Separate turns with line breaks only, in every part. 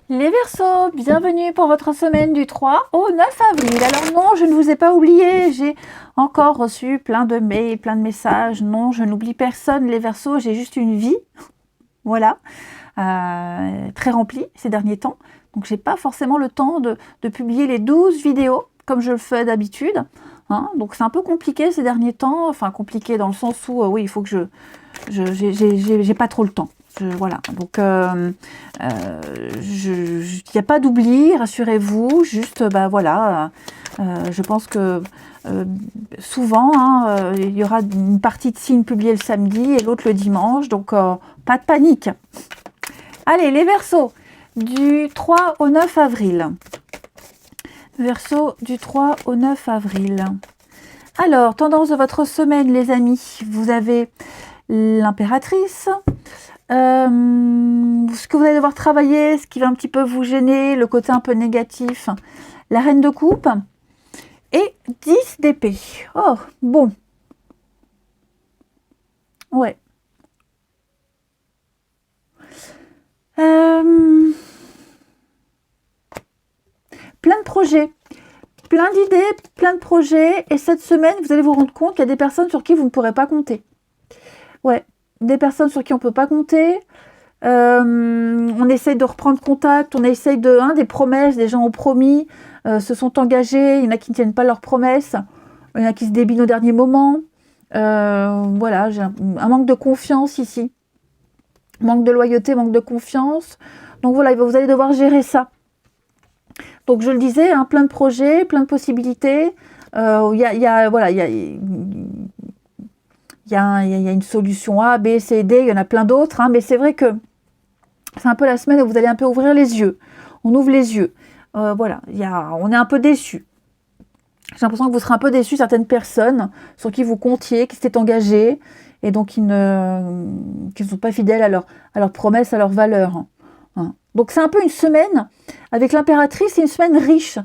Les Verseaux, bienvenue pour votre semaine du 3 au 9 avril. Alors non, je ne vous ai pas oublié, j'ai encore reçu plein de mails, plein de messages. Non, je n'oublie personne les Verseaux, j'ai juste une vie, voilà, très remplie ces derniers temps. Donc j'ai pas forcément le temps de publier les 12 vidéos comme je le fais d'habitude. Hein. Donc c'est un peu compliqué ces derniers temps, enfin compliqué dans le sens où oui, il faut que j'ai pas trop le temps. Voilà, donc il n'y a pas d'oubli, rassurez-vous, juste bah voilà, je pense que souvent hein, il y aura une partie de signes publiés le samedi et l'autre le dimanche, donc pas de panique. Allez, les Verseaux, du 3 au 9 avril. Verseaux, du 3 au 9 avril. Alors, tendance de votre semaine, les amis, vous avez l'impératrice, ce que vous allez devoir travailler, ce qui va un petit peu vous gêner, le côté un peu négatif, la reine de coupe et 10 d'épée. Oh, bon. Ouais. Plein de projets, plein d'idées, plein de projets. Et cette semaine, vous allez vous rendre compte qu'il y a des personnes sur qui vous ne pourrez pas compter. Ouais, des personnes sur qui on ne peut pas compter. On essaye de reprendre contact, on essaye des promesses, des gens ont promis, se sont engagés, il y en a qui ne tiennent pas leurs promesses, il y en a qui se débinent au dernier moment. Voilà, j'ai un manque de confiance ici. Manque de loyauté, manque de confiance. Donc voilà, vous allez devoir gérer ça. Donc je le disais, hein, plein de projets, plein de possibilités. Il y a une solution A, B, C, D, il y en a plein d'autres, hein, mais c'est vrai que c'est un peu la semaine où vous allez un peu ouvrir les yeux. On ouvre les yeux. Voilà, on est un peu déçus. J'ai l'impression que vous serez un peu déçus, certaines personnes sur qui vous comptiez, qui s'étaient engagées, et donc qui ne sont pas fidèles à leurs promesses, à leurs valeurs. Hein. Donc c'est un peu une semaine, avec l'impératrice, c'est une semaine riche.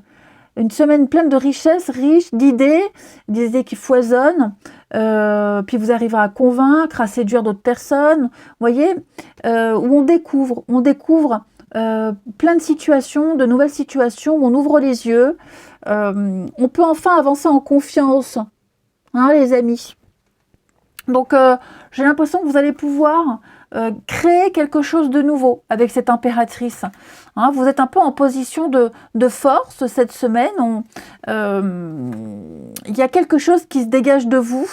Une semaine pleine de richesses, riche d'idées, des idées qui foisonnent, puis vous arriverez à convaincre, à séduire d'autres personnes, vous voyez, où on découvre plein de situations, de nouvelles situations, où on ouvre les yeux, on peut enfin avancer en confiance, hein, les amis. Donc j'ai l'impression que vous allez pouvoir créer quelque chose de nouveau avec cette impératrice. Hein, vous êtes un peu en position de force cette semaine. Il y a quelque chose qui se dégage de vous.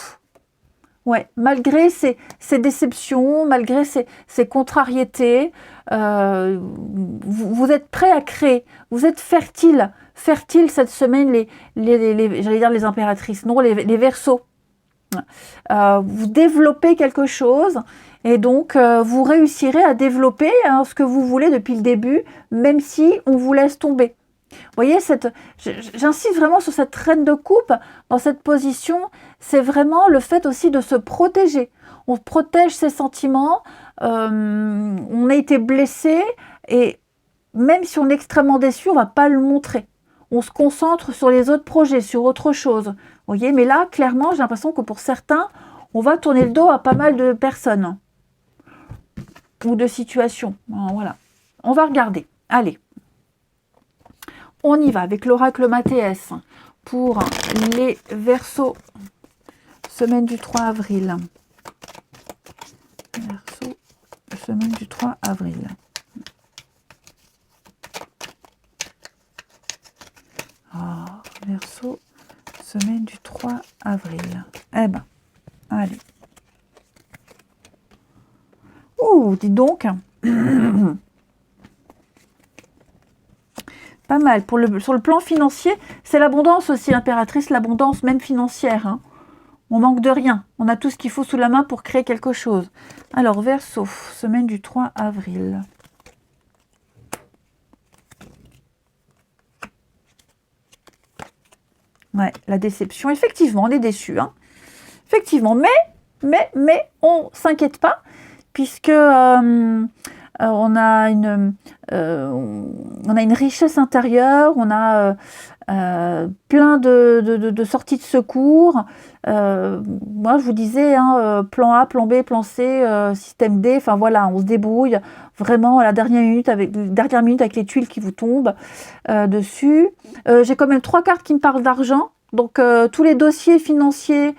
Ouais, malgré ces déceptions, malgré ces contrariétés, vous êtes prêt à créer. Vous êtes fertile cette semaine, j'allais dire les impératrices, non, les Verseaux. Vous développez quelque chose et donc vous réussirez à développer hein, ce que vous voulez depuis le début, même si on vous laisse tomber. Vous voyez, j'insiste vraiment sur cette reine de coupe, dans cette position, c'est vraiment le fait aussi de se protéger. On protège ses sentiments, on a été blessé et même si on est extrêmement déçu, on ne va pas le montrer. On se concentre sur les autres projets, sur autre chose. Vous voyez, mais là, clairement, j'ai l'impression que pour certains, on va tourner le dos à pas mal de personnes ou de situations. Voilà. On va regarder. Allez. On y va avec l'oracle Mathéès pour les Verseaux, semaine du 3 avril. Verseaux, semaine du 3 avril. Verseau, semaine du 3 avril. Eh ben, allez. Ouh, dis donc. Pas mal. Sur le plan financier, c'est l'abondance aussi, l'impératrice, l'abondance même financière. Hein. On manque de rien. On a tout ce qu'il faut sous la main pour créer quelque chose. Alors, Verseau, semaine du 3 avril. Ouais, la déception. Effectivement, on est déçu. Hein. Effectivement, mais on ne s'inquiète pas, puisque on a une richesse intérieure, on a plein de sorties de secours. Moi, je vous disais, hein, plan A, plan B, plan C, système D. Enfin voilà, on se débrouille vraiment à la dernière minute avec les tuiles qui vous tombent dessus. J'ai quand même 3 cartes qui me parlent d'argent. Donc tous les dossiers financiers,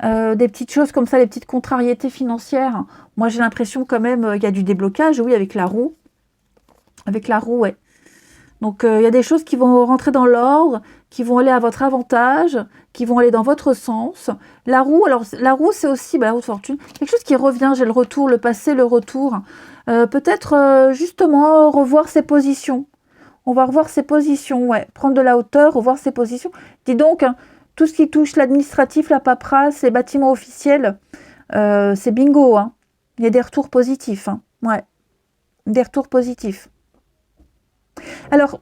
des petites choses comme ça, les petites contrariétés financières. Moi, j'ai l'impression quand même qu'il y a du déblocage, oui, avec la roue. Avec la roue, ouais. Donc, il y a des choses qui vont rentrer dans l'ordre, qui vont aller à votre avantage, qui vont aller dans votre sens. La roue, alors, la roue, c'est aussi, la roue de fortune, quelque chose qui revient, j'ai le retour, le passé, le retour. Peut-être, justement, revoir ses positions. On va revoir ses positions, ouais. Prendre de la hauteur, revoir ses positions. Dis donc, hein, tout ce qui touche l'administratif, la paperasse, les bâtiments officiels, c'est bingo, hein. Il y a des retours positifs, hein. Ouais. Des retours positifs. Alors,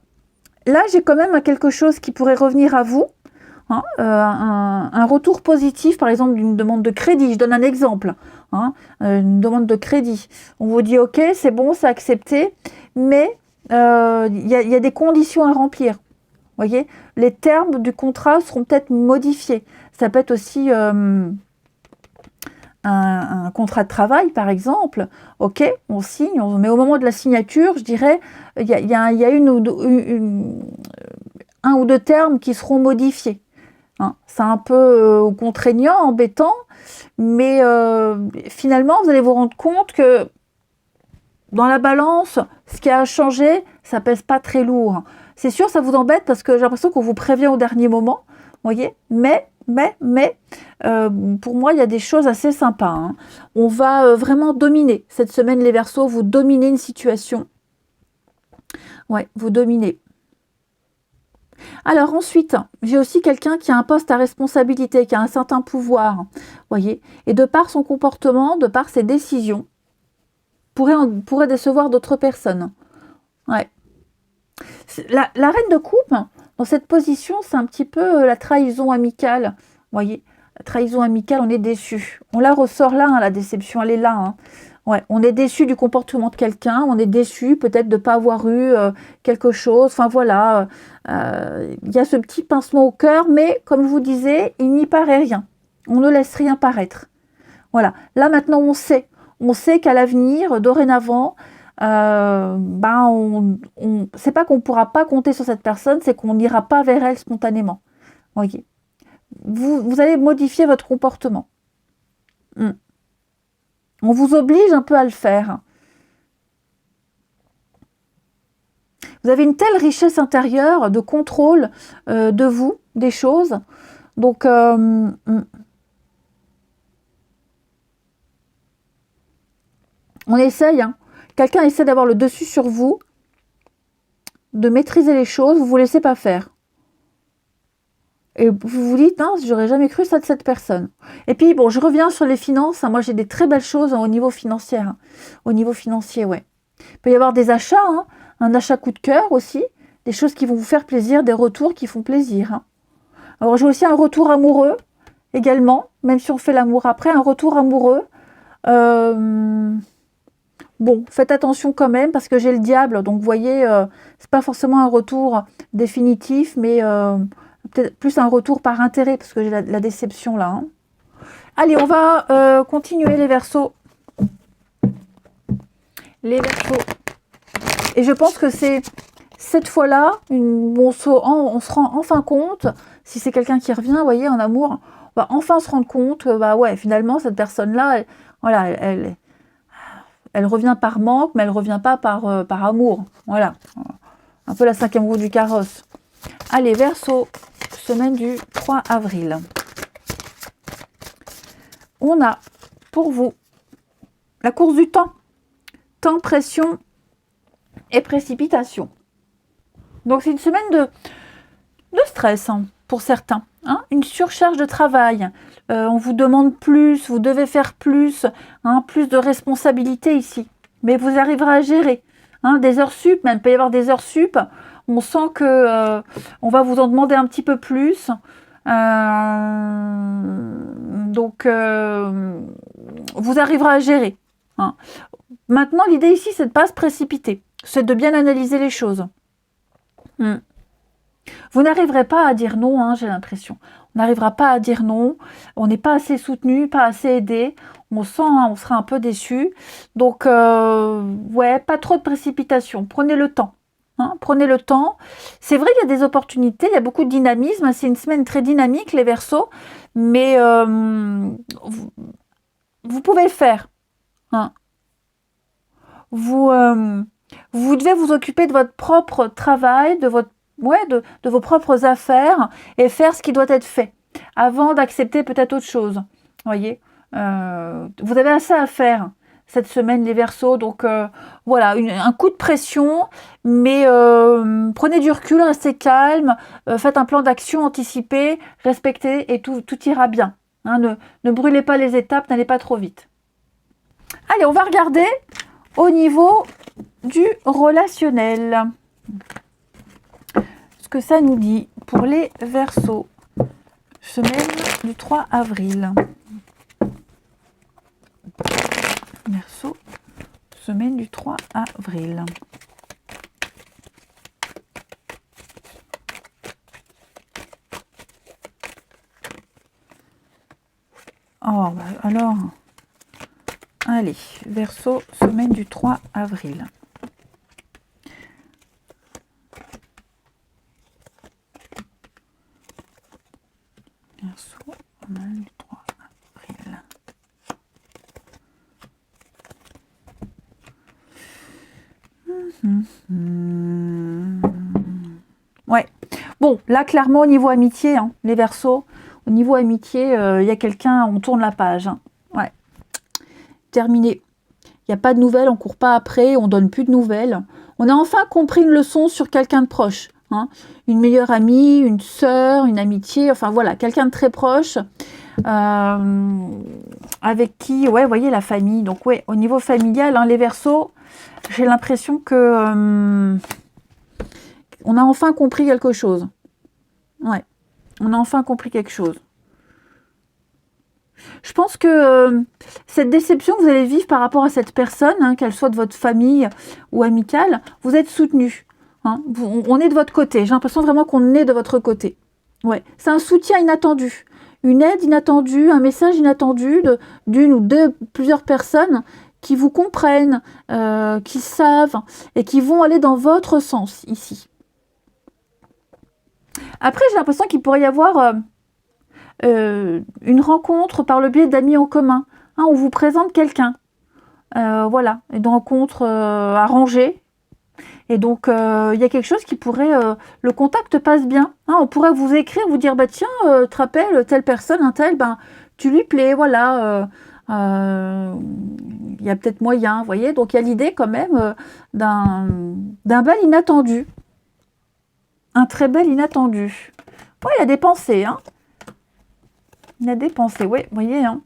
là, j'ai quand même quelque chose qui pourrait revenir à vous. Hein, un retour positif, par exemple, d'une demande de crédit. Je donne un exemple. Hein, une demande de crédit. On vous dit, OK, c'est bon, c'est accepté, mais il y a des conditions à remplir. Voyez, les termes du contrat seront peut-être modifiés. Ça peut être aussi un contrat de travail, par exemple. OK, on signe, mais au moment de la signature, je dirais, il y a un ou deux termes qui seront modifiés. Hein. C'est un peu contraignant, embêtant, mais finalement, vous allez vous rendre compte que dans la balance, ce qui a changé, ça pèse pas très lourd. C'est sûr, ça vous embête parce que j'ai l'impression qu'on vous prévient au dernier moment, voyez, mais pour moi, il y a des choses assez sympas. Hein. On va vraiment dominer. Cette semaine, les Verseaux, vous dominez une situation. Ouais, vous dominez. Alors ensuite, j'ai aussi quelqu'un qui a un poste à responsabilité, qui a un certain pouvoir, voyez, et de par son comportement, de par ses décisions, pourrait décevoir d'autres personnes. Ouais. La reine de coupe, dans cette position, c'est un petit peu la trahison amicale. Voyez, la trahison amicale, on est déçu. On la ressort là, hein, la déception, elle est là. Hein. Ouais, on est déçu du comportement de quelqu'un, on est déçu peut-être de ne pas avoir eu quelque chose. Enfin voilà, il y a ce petit pincement au cœur, mais comme je vous disais, il n'y paraît rien. On ne laisse rien paraître. Voilà, là maintenant on sait. On sait qu'à l'avenir, dorénavant, c'est pas qu'on ne pourra pas compter sur cette personne, c'est qu'on n'ira pas vers elle spontanément. Voyez. Vous allez modifier votre comportement. On vous oblige un peu à le faire. Vous avez une telle richesse intérieure de contrôle de vous, des choses. Donc, on essaye. Hein. Quelqu'un essaie d'avoir le dessus sur vous, de maîtriser les choses, vous ne vous laissez pas faire. Et vous vous dites, non, j'aurais jamais cru ça de cette personne. Et puis, bon, je reviens sur les finances. Hein. Moi, j'ai des très belles choses au niveau financier. Hein. Au niveau financier, ouais. Il peut y avoir des achats, hein. Un achat coup de cœur aussi. Des choses qui vont vous faire plaisir, des retours qui font plaisir. Hein. Alors, j'ai aussi un retour amoureux également, même si on fait l'amour après, un retour amoureux. Bon, faites attention quand même parce que j'ai le diable. Donc, vous voyez, c'est pas forcément un retour définitif, mais peut-être plus un retour par intérêt parce que j'ai la déception là. Hein. Allez, on va continuer les Verseaux. Les Verseaux. Et je pense que c'est cette fois-là, on se rend enfin compte, si c'est quelqu'un qui revient, vous voyez, en amour, on va enfin se rendre compte, bah ouais, finalement, cette personne-là, elle revient par manque, mais elle revient pas par amour. Voilà. Un peu la 5e roue du carrosse. Allez, Verseau, semaine du 3 avril. On a pour vous la course du temps. Temps, pression et précipitation. Donc c'est une semaine de stress hein, pour certains. Hein, une surcharge de travail. On vous demande plus, vous devez faire plus, hein, plus de responsabilités ici. Mais vous arriverez à gérer. Hein, des heures sup, même il peut y avoir des heures sup. On sent que on va vous en demander un petit peu plus. Donc vous arriverez à gérer. Hein. Maintenant, l'idée ici, c'est de ne pas se précipiter. C'est de bien analyser les choses. Vous n'arriverez pas à dire non, hein, j'ai l'impression. On n'arrivera pas à dire non. On n'est pas assez soutenu, pas assez aidé. On sent, hein, on sera un peu déçu. Donc, ouais, pas trop de précipitation. Prenez le temps. Hein, prenez le temps. C'est vrai qu'il y a des opportunités, il y a beaucoup de dynamisme. C'est une semaine très dynamique, les Verseaux. Mais vous pouvez le faire. Hein. Vous devez vous occuper de votre propre travail, de vos propres affaires et faire ce qui doit être fait avant d'accepter peut-être autre chose. Voyez, vous avez assez à faire cette semaine, les Verseaux. Donc voilà, un coup de pression, mais prenez du recul, restez calme, faites un plan d'action anticipé, respectez et tout ira bien. Hein, ne brûlez pas les étapes, n'allez pas trop vite. Allez, on va regarder au niveau du relationnel. Ce que ça nous dit pour les Verseaux. Semaine du 3 avril. Verseau, semaine du 3 avril. Oh, bah alors... Allez, Verseau, semaine du 3 avril. Verseau, semaine du 3 avril. Ouais. Bon, là, clairement, au niveau amitié, hein, les Verseaux, au niveau amitié, il y a quelqu'un, on tourne la page. Hein. Ouais. Terminé. Il n'y a pas de nouvelles, on ne court pas après, on donne plus de nouvelles. On a enfin compris une leçon sur quelqu'un de proche. Hein. Une meilleure amie, une sœur, une amitié, enfin voilà, quelqu'un de très proche. Avec qui, ouais, vous voyez, la famille. Donc, ouais, au niveau familial, hein, les Verseaux, j'ai l'impression que on a enfin compris quelque chose. Ouais, on a enfin compris quelque chose. Je pense que cette déception que vous allez vivre par rapport à cette personne, hein, qu'elle soit de votre famille ou amicale, vous êtes soutenu. Hein, on est de votre côté. J'ai l'impression vraiment qu'on est de votre côté. Ouais, c'est un soutien inattendu, une aide inattendue, un message inattendu d'une ou plusieurs personnes qui vous comprennent, qui savent et qui vont aller dans votre sens ici. Après, j'ai l'impression qu'il pourrait y avoir une rencontre par le biais d'amis en commun. Hein, on vous présente quelqu'un. Voilà, une rencontre arrangée. Et donc, il y a quelque chose qui pourrait... le contact passe bien. Hein, on pourrait vous écrire, vous dire, bah tiens, tu te rappelles, telle personne, un tel, ben, tu lui plais, voilà. Il y a peut-être moyen, vous voyez. Donc, il y a l'idée quand même d'un bel inattendu. Un très bel inattendu. Ouais, il y a des pensées, hein. Il y a des pensées, oui, vous voyez. Hein.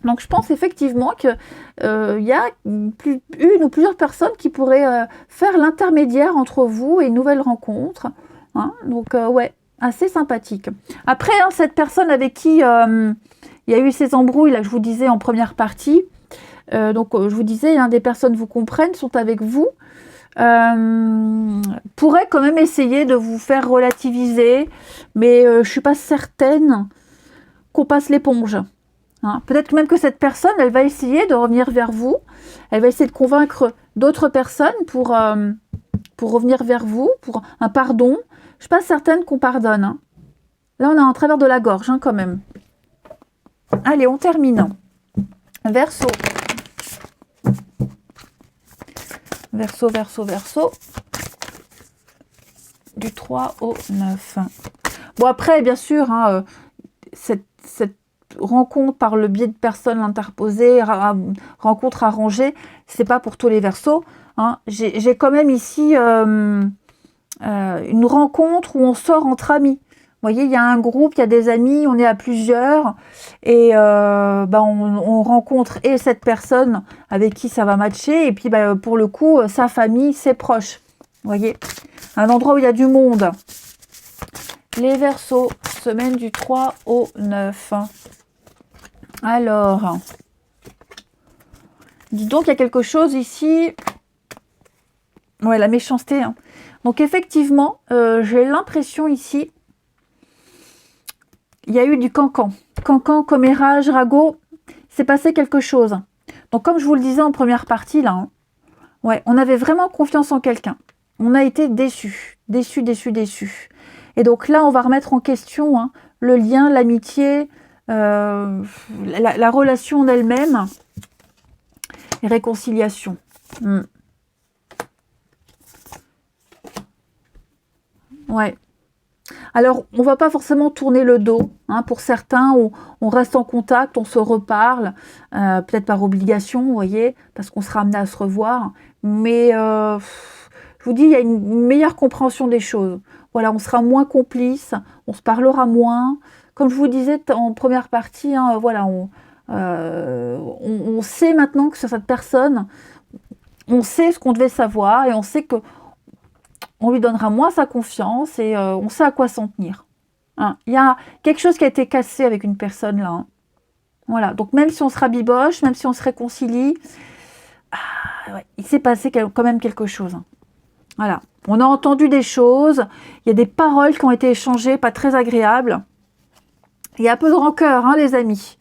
Donc, je pense effectivement qu'il y a une ou plusieurs personnes qui pourraient faire l'intermédiaire entre vous et une nouvelle rencontre. Hein. Donc, ouais, assez sympathique. Après, hein, cette personne avec qui il y a eu ces embrouilles, là, que je vous disais en première partie, donc je vous disais, hein, des personnes vous comprennent, sont avec vous, pourrait quand même essayer de vous faire relativiser, mais je ne suis pas certaine qu'on passe l'éponge. Hein. Peut-être même que cette personne, elle va essayer de revenir vers vous, elle va essayer de convaincre d'autres personnes pour revenir vers vous, pour un pardon. Je ne suis pas certaine qu'on pardonne. Hein. Là, on a un travers de la gorge, hein, quand même. Allez, on termine. Verseau. Verseau, Verseau, Verseau. Du 3 au 9. Bon, après, bien sûr, hein, cette rencontre par le biais de personnes interposées, rencontre arrangée, c'est pas pour tous les Verseaux. Hein. J'ai quand même ici une rencontre où on sort entre amis. Vous voyez, il y a un groupe, il y a des amis, on est à plusieurs et on rencontre et cette personne avec qui ça va matcher et puis pour le coup, sa famille, ses proches. Vous voyez, un endroit où il y a du monde. Les Verseaux, semaine du 3 au 9. Alors, Dis donc, il y a quelque chose ici. Ouais, la méchanceté. Hein. Donc, effectivement, j'ai l'impression ici, il y a eu du cancan. Cancan, commérage, ragot. C'est passé quelque chose. Donc, comme je vous le disais en première partie, là, hein, ouais, on avait vraiment confiance en quelqu'un. On a été déçus. Déçus, déçus, déçus. Et donc là, on va remettre en question hein, le lien, l'amitié, la relation en elle-même. Et réconciliation. Ouais. Alors, on va pas forcément tourner le dos. Hein, pour certains, on reste en contact, on se reparle, peut-être par obligation, vous voyez, parce qu'on sera amené à se revoir. Mais je vous dis, il y a une meilleure compréhension des choses. Voilà, on sera moins complices, on se parlera moins. Comme je vous disais en première partie, hein, voilà, on sait maintenant que sur cette personne, on sait ce qu'on devait savoir et on sait que on lui donnera moins sa confiance et on sait à quoi s'en tenir. Hein. Il y a quelque chose qui a été cassé avec une personne là. Hein. Voilà, donc même si on se rabiboche, même si on se réconcilie, ouais, il s'est passé quand même quelque chose. Hein. Voilà, on a entendu des choses, il y a des paroles qui ont été échangées, pas très agréables. Il y a un peu de rancœur, hein, les amis.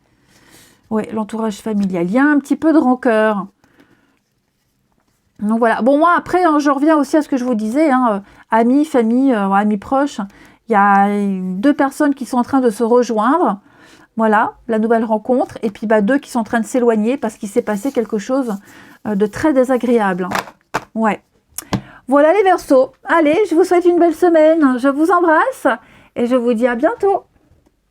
Oui, l'entourage familial, il y a un petit peu de rancœur. Donc voilà. Bon, moi, après, hein, je reviens aussi à ce que je vous disais. Hein, amis, famille, amis proches. Il y a 2 personnes qui sont en train de se rejoindre. Voilà, la nouvelle rencontre. Et puis, 2 qui sont en train de s'éloigner parce qu'il s'est passé quelque chose de très désagréable. Ouais. Voilà les Verseaux. Allez, je vous souhaite une belle semaine. Je vous embrasse et je vous dis à bientôt.